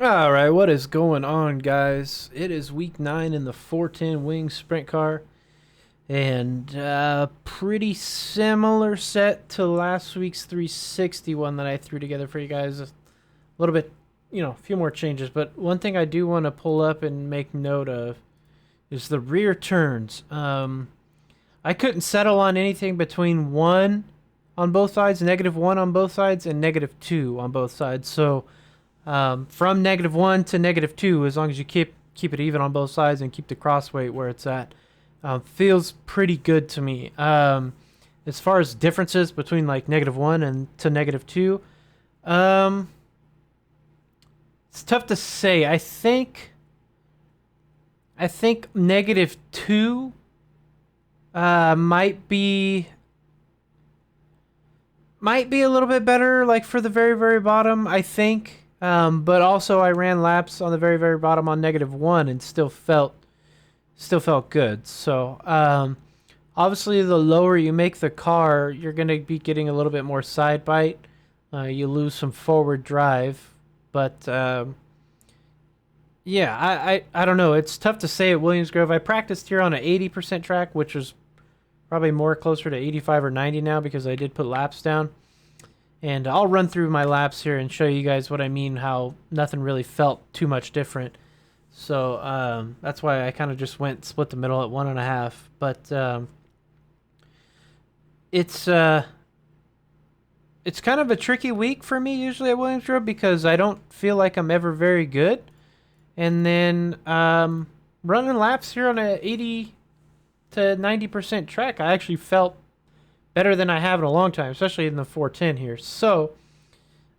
All right, what is going on, guys? It is week 9 in the 410 Wing Sprint Car, and pretty similar set to last week's 360 one that I threw together for you guys. A little bit, a few more changes, but one thing I do want to pull up and make note of is the rear turns. I couldn't settle on anything between 1 on both sides, -1 on both sides, and -2 on both sides. So from -1 to -2, as long as you keep it even on both sides and keep the cross weight where it's at, feels pretty good to me. As far as differences between like -1 and to -2, it's tough to say. I think -2 might be a little bit better, like for the very, very bottom, I think. But also I ran laps on the very, very bottom on -1 and still felt good. So obviously the lower you make the car, you're going to be getting a little bit more side bite. You lose some forward drive. But yeah, I don't know. It's tough to say at Williams Grove. I practiced here on an 80% track, which was probably more closer to 85 or 90 now because I did put laps down. And I'll run through my laps here and show you guys what I mean, how nothing really felt too much different. So that's why I kind of just split the middle at 1.5. But it's kind of a tricky week for me usually at Williams Grove because I don't feel like I'm ever very good. And then running laps here on a 80 to 90% track, I actually felt better than I have in a long time, especially in the 410 here. So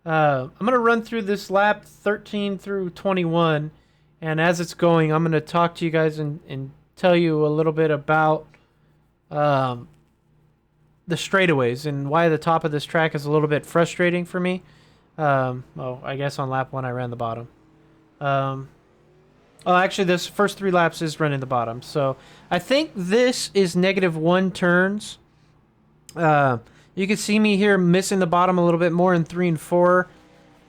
I'm going to run through this lap 13 through 21. And as it's going, I'm going to talk to you guys and tell you a little bit about the straightaways and why the top of this track is a little bit frustrating for me. I guess on lap 1 I ran the bottom. Actually, this first 3 laps is running the bottom. So I think this is -1 turns. You can see me here missing the bottom a little bit more in 3 and 4,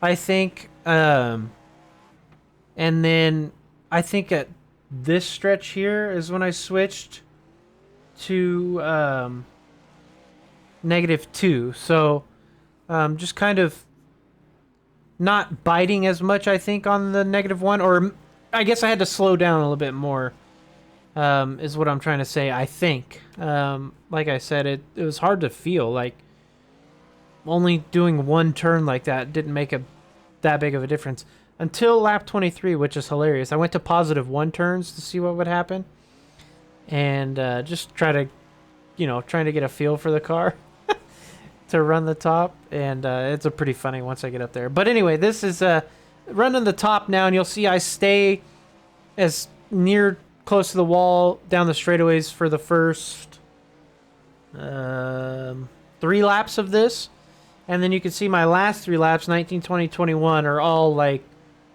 I think. And then I think at this stretch here is when I switched to -2. So just kind of not biting as much, I think, on the -1. Or I guess I had to slow down a little bit more. Is what I'm trying to say, I think. Like I said, it was hard to feel. Like, only doing 1 turn like that didn't make that big of a difference. Until lap 23, which is hilarious. I went to +1 turns to see what would happen. And just trying to get a feel for the car to run the top. And it's a pretty funny once I get up there. But anyway, this is running the top now. And you'll see I stay as close to the wall down the straightaways for the first 3 laps of this. And then you can see my last 3 laps, 19, 20, 21, are all like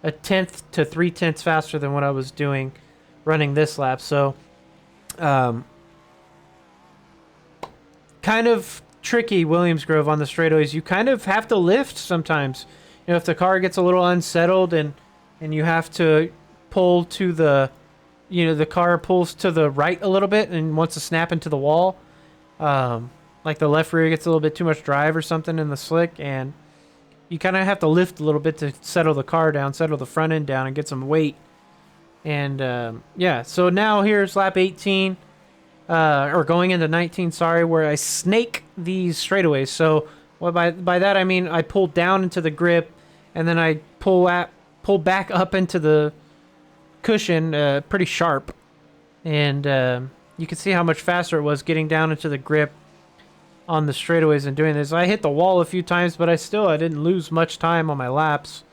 1/10 to 3/10 faster than what I was doing running this lap. So kind of tricky, Williams Grove on the straightaways. You kind of have to lift sometimes. If the car gets a little unsettled and you have to pull to the car pulls to the right a little bit and wants to snap into the wall. Like the left rear gets a little bit too much drive or something in the slick, and you kind of have to lift a little bit to settle the car down, settle the front end down, and get some weight. And yeah, so now here's lap 18, or going into 19, sorry, where I snake these straightaways. So by that I mean I pull down into the grip, and then I pull back up into the cushion pretty sharp, and you can see how much faster it was getting down into the grip on the straightaways and doing this. I hit the wall a few times, but I didn't lose much time on my laps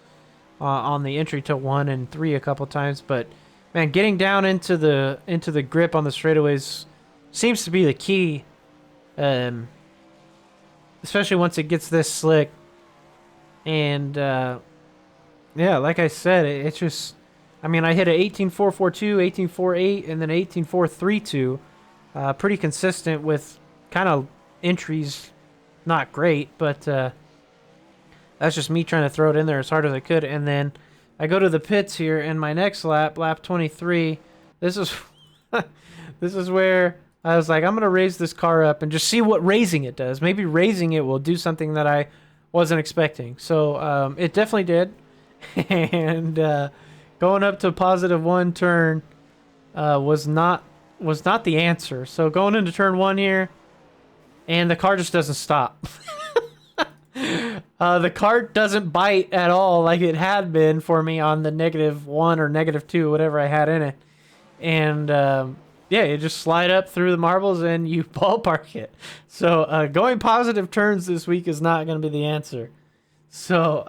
on the entry to 1 and 3 a couple times. But man, getting down into the grip on the straightaways seems to be the key, especially once it gets this slick. And yeah, like I said, it's just, I mean, I hit a 18.442, 18.48, and then 18.432. Pretty consistent with kind of entries, not great, but that's just me trying to throw it in there as hard as I could. And then I go to the pits here, and my next lap, lap 23, this is this is where I was like, I'm gonna raise this car up and just see what raising it does. Maybe raising it will do something that I wasn't expecting. So it definitely did. And going up to +1 turn was not the answer. So going into turn 1 here, and the car just doesn't stop. The car doesn't bite at all like it had been for me on the -1 or -2, whatever I had in it. And yeah, you just slide up through the marbles and you ballpark it. So going positive turns this week is not going to be the answer. So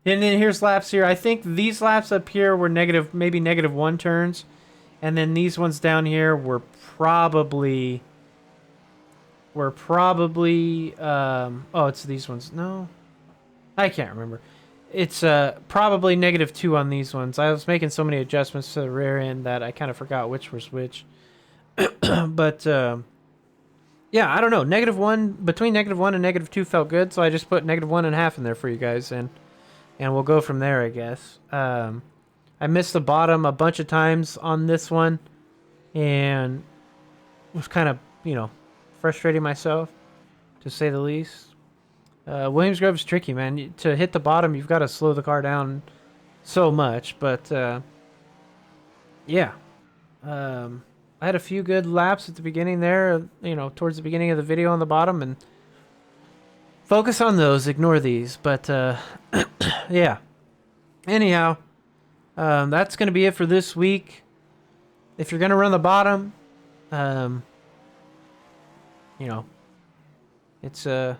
and then here's laps here. I think these laps up here were maybe -1 turns, and then these ones down here were probably oh, it's these ones. No, I can't remember. It's probably -2 on these ones. I was making so many adjustments to the rear end that I kind of forgot which was which. But yeah, I don't know. -1, between -1 and -2 felt good, so I just put -1.5 in there for you guys, and we'll go from there, I guess. I missed the bottom a bunch of times on this one, and was kind of, frustrating myself, to say the least. Williams Grove is tricky, man. To hit the bottom, you've got to slow the car down so much. But yeah, I had a few good laps at the beginning there. Towards the beginning of the video on the bottom, and focus on those. Ignore these. But yeah. Anyhow, that's gonna be it for this week. If you're gonna run the bottom, it's you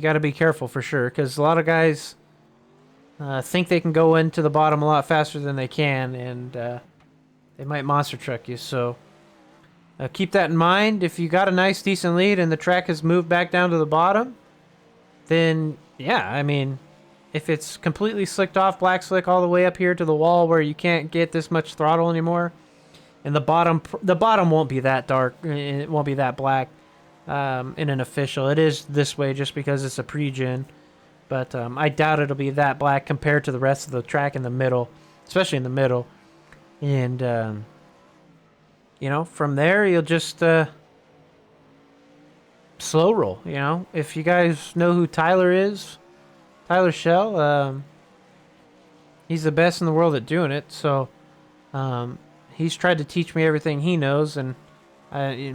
got to be careful for sure, because a lot of guys think they can go into the bottom a lot faster than they can, and they might monster truck you. So keep that in mind. If you got a nice, decent lead and the track has moved back down to the bottom, then yeah, I mean, if it's completely slicked off, black slick all the way up here to the wall where you can't get this much throttle anymore, and the bottom won't be that dark, it won't be that black. In an official, it is this way just because it's a pre-gen, but I doubt it'll be that black compared to the rest of the track in the middle, especially in the middle. And from there you'll just slow roll. If you guys know who Tyler is, Tyler Shell, he's the best in the world at doing it. So he's tried to teach me everything he knows, and I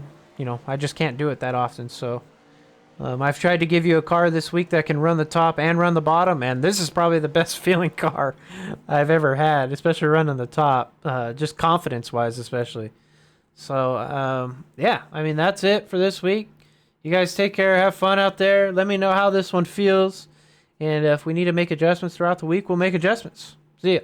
just can't do it that often. So I've tried to give you a car this week that can run the top and run the bottom, and this is probably the best feeling car I've ever had, especially running the top, just confidence-wise especially. So, yeah, I mean, that's it for this week. You guys take care, have fun out there. Let me know how this one feels, and if we need to make adjustments throughout the week, we'll make adjustments. See ya.